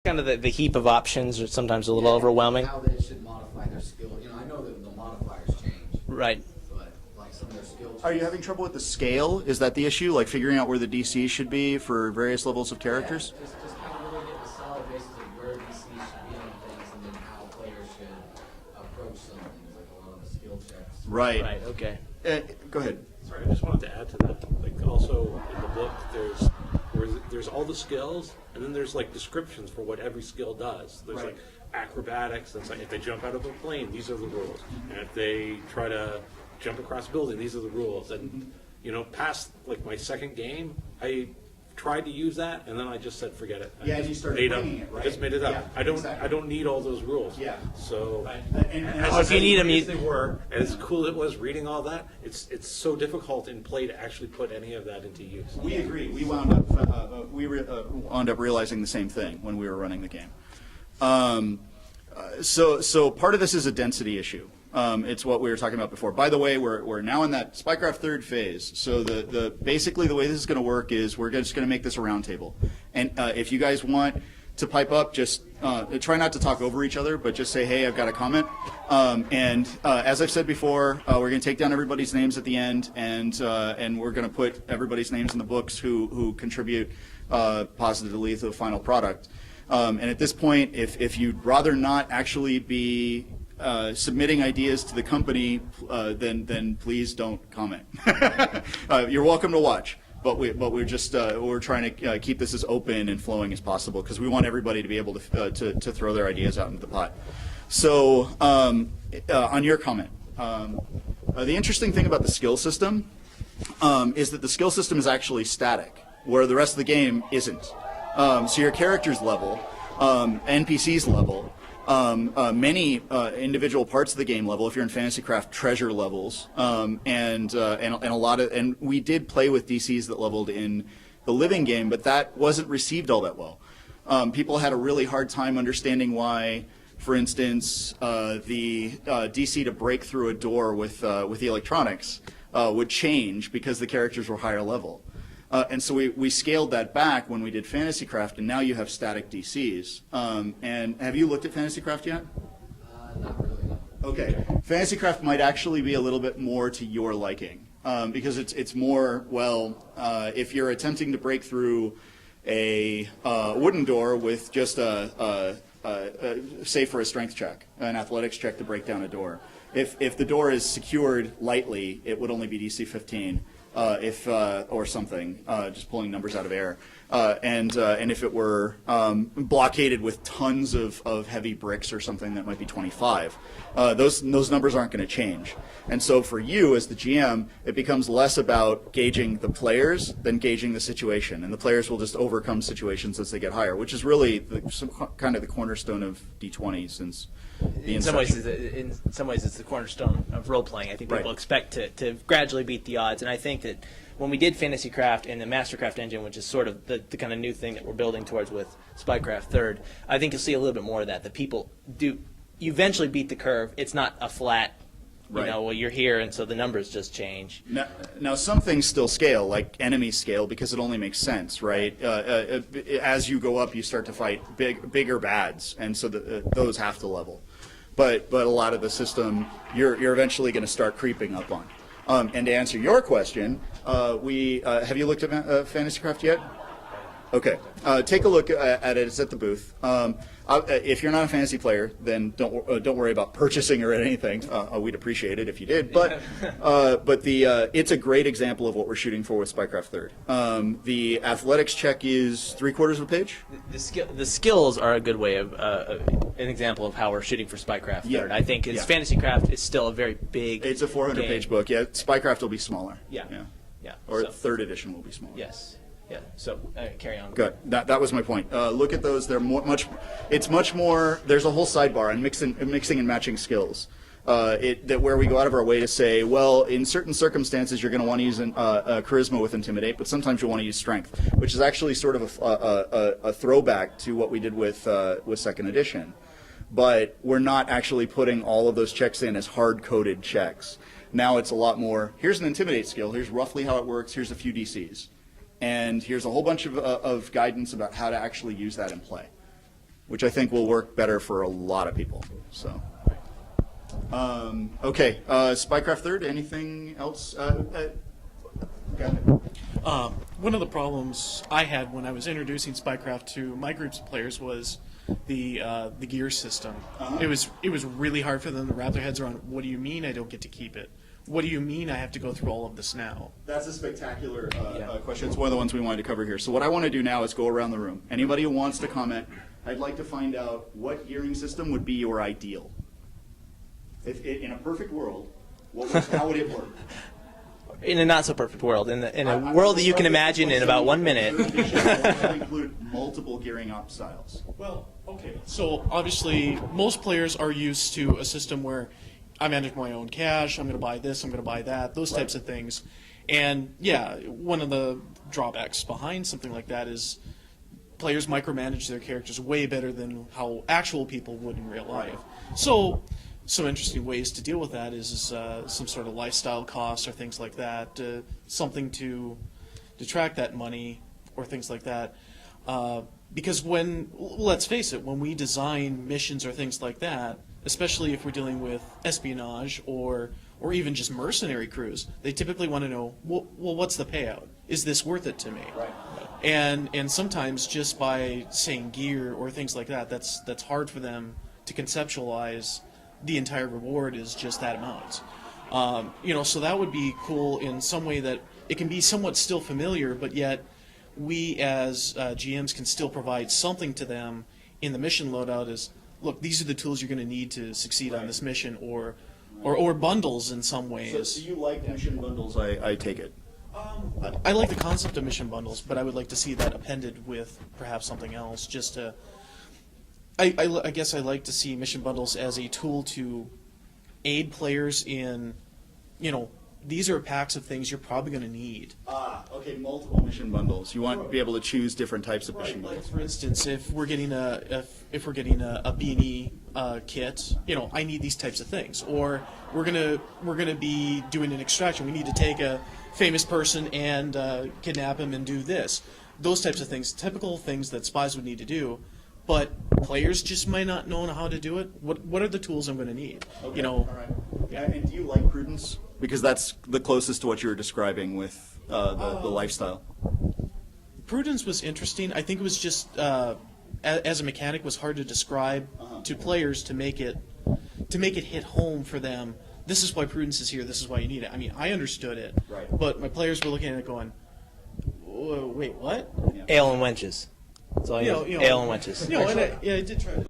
Kind of the heap of options are sometimes a little overwhelming. How they should modify their skill. I know that the modifiers change. Right. But like some of their skills. Are you having trouble with the scale? Is that the issue? Like figuring out where the DC should be for various levels of characters? Yeah, just kind of really get the solid basis of where DC should be on things and then how players should approach some things, like a lot of the skill checks. Right. Right. Okay. Go ahead. Sorry, I just wanted to add to that. Like also in the book, there's all the skills, and then there's like descriptions for what every skill does. There's Right. like acrobatics. That's like if they jump out of a plane, these are the rules. And if they try to jump across a building, these are the rules. And past like my second game, I tried to use that, and then I just said forget it. Yeah, and you started winging it, right? I just made it up. Yeah, I don't. exactly. I don't need all those rules. Yeah. So. If you need them, as they were, and as cool it was reading all that, it's so difficult in play to actually put any of that into use. We agree. We wound up wound up realizing the same thing when we were running the game. So part of this is a density issue. It's what we were talking about before. By the way, we're now in that Spycraft third phase. So basically the way this is going to work is we're just going to make this a roundtable. And if you guys want to pipe up, just try not to talk over each other, but just say, hey, I've got a comment. And as I've said before, we're going to take down everybody's names at the end, and we're going to put everybody's names in the books who contribute positively to the final product. And at this point, if you'd rather not actually be submitting ideas to the company, then please don't comment. You're welcome to watch, but we're trying to keep this as open and flowing as possible because we want everybody to be able to throw their ideas out into the pot. So on your comment, the interesting thing about the skill system is that the skill system is actually static, where the rest of the game isn't. So your characters level, NPCs level, many individual parts of the game level. If you're in Fantasy Craft, treasure levels, and a lot of. And we did play with DCs that leveled in the living game, but that wasn't received all that well. People had a really hard time understanding why, for instance, the DC to break through a door with the electronics would change because the characters were higher level. And so we scaled that back when we did Fantasy Craft, and now you have static DCs. And have you looked at Fantasy Craft yet? Not really. Okay. Fantasy Craft might actually be a little bit more to your liking, because it's more, if you're attempting to break through a wooden door with just say for a strength check, an athletics check to break down a door. If the door is secured lightly, it would only be DC 15. Or something, just pulling numbers out of air, and if it were blockaded with tons of heavy bricks or something, that might be 25. Those numbers aren't going to change, and so for you as the GM, it becomes less about gauging the players than gauging the situation, and the players will just overcome situations as they get higher, which is really kind of the cornerstone of D20 since. In some ways, it's the cornerstone of role playing. I think people expect to gradually beat the odds, and I think that when we did Fantasy Craft and the Mastercraft engine, which is sort of the kind of new thing that we're building towards with Spycraft Third, I think you'll see a little bit more of that. That people do you eventually beat the curve. It's not a flat, you're here, and so the numbers just change. Now some things still scale, like enemies scale, because it only makes sense, right? As you go up, you start to fight bigger bads, and so those have to level. But a lot of the system, you're eventually going to start creeping up on. And to answer your question, have you looked at Fantasy Craft yet? Okay, take a look at it. It's at the booth. If you're not a fantasy player, then don't worry about purchasing or anything. We'd appreciate it if you did. But it's a great example of what we're shooting for with Spycraft Third. The athletics check is 3/4 of a page. The skills are a good way of an example of how we're shooting for Spycraft Third. Yeah. I think Fantasy Craft is still a very big. It's a 400-page book. Yeah, Spycraft will be smaller. Yeah. Or third edition will be smaller. Yes. Yeah. So carry on. Good. That was my point. Look at those. They're It's much more. There's a whole sidebar on mixing and matching skills. That where we go out of our way to say, well, in certain circumstances, you're going to want to use charisma with intimidate, but sometimes you want to use strength, which is actually sort of a throwback to what we did with second edition. But we're not actually putting all of those checks in as hard-coded checks. Now it's a lot more. Here's an intimidate skill. Here's roughly how it works. Here's a few DCs. And here's a whole bunch of guidance about how to actually use that in play. which I think will work better for a lot of people. So, okay, Spycraft Third. Anything else? One of the problems I had when I was introducing Spycraft to my groups of players was the gear system. It was really hard for them to wrap their heads around. What do you mean I don't get to keep it? What do you mean I have to go through all of this now? That's a spectacular question. It's one of the ones we wanted to cover here. So what I want to do now is go around the room. Anybody who wants to comment, I'd like to find out what gearing system would be your ideal. If in a perfect world, how would it work? In a not so perfect world, in a world that you can imagine in about 1 minute. Include multiple gearing up styles. Well, okay. So obviously, most players are used to a system where I manage my own cash. I'm going to buy this. I'm going to buy that. Those types of things. And yeah, one of the drawbacks behind something like that is players micromanage their characters way better than how actual people would in real life. So some interesting ways to deal with that is some sort of lifestyle costs or things like that, something to detract that money or things like that. Because let's face it, when we design missions or things like that, especially if we're dealing with espionage or even just mercenary crews, they typically want to know, well, what's the payout? Is this worth it to me? Right. And sometimes just by saying gear or things like that, that's hard for them to conceptualize. The entire reward is just that amount. So that would be cool in some way that it can be somewhat still familiar, but yet we as GMs can still provide something to them in the mission loadout as, look, these are the tools you're going to need to succeed on this mission, or bundles in some ways. So do you like mission bundles, I take it? I like the concept of mission bundles, but I would like to see that appended with perhaps something else, just to... I guess I like to see mission bundles as a tool to aid players in, these are packs of things you're probably going to need. Okay, multiple mission bundles. You want to be able to choose different types of mission bundles. Like for instance, if we're getting a beanie kit, I need these types of things. Or we're gonna be doing an extraction. We need to take a famous person and kidnap him and do this. Those types of things, typical things that spies would need to do. But players just might not know how to do it. What are the tools I'm going to need? Okay. All right. Yeah. And do you like prudence? Because that's the closest to what you were describing with the lifestyle. Prudence was interesting. I think it was just as a mechanic was hard to describe to players to make it hit home for them. This is why prudence is here. This is why you need it. I mean, I understood it, right. But my players were looking at it going, "Wait, what?" Ale and wenches. That's all you know. Ale and wenches. And I did try to